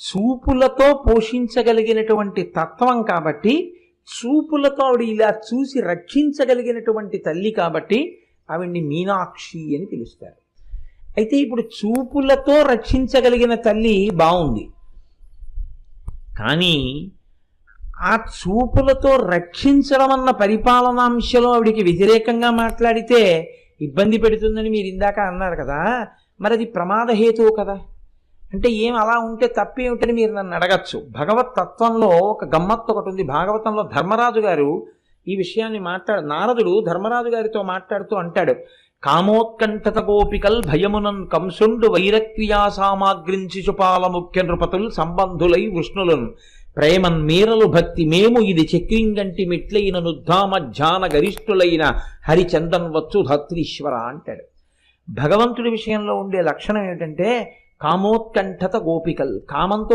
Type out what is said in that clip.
చూపులతో పోషించగలిగినటువంటి తత్వం కాబట్టి, చూపులతో ఆవిడ ఇలా చూసి రక్షించగలిగినటువంటి తల్లి కాబట్టి ఆవిడ్ని మీనాక్షి అని పిలుస్తారు. అయితే ఇప్పుడు చూపులతో రక్షించగలిగిన తల్లి బాగుంది, కానీ ఆ చూపులతో రక్షించడం అన్న పరిపాలనాంశలో ఆవిడికి వ్యతిరేకంగా మాట్లాడితే ఇబ్బంది పెడుతుందని మీరు ఇందాక అన్నారు కదా, మరి అది ప్రమాదహేతువు కదా. అంటే ఏం అలా ఉంటే తప్పేమిటని మీరు నన్ను అడగచ్చు. భగవత్ తత్వంలో ఒక గమ్మత్తు ఒకటి ఉంది. భాగవతంలో ధర్మరాజు గారు ఈ విషయాన్ని నారదుడు ధర్మరాజు గారితో మాట్లాడుతూ అంటాడు, కామోత్కంఠత గోపికల్ భయమునన్ కంసుండు వైరక్రియా సామాగ్రించి చుపాల ముఖ్య నృపతుల్ సంబంధులై వృష్ణులను ప్రేమన్ మీరలు భక్తి మేము ఇది చక్రింగంటి మిట్లైన నుద్ధామ ధ్యాన గరిష్ఠులైన హరిచందన్ వచ్చు ధత్రీశ్వర అంటాడు. భగవంతుడి విషయంలో ఉండే లక్షణం ఏమిటంటే కామోత్కంఠత గోపికల్, కామంతో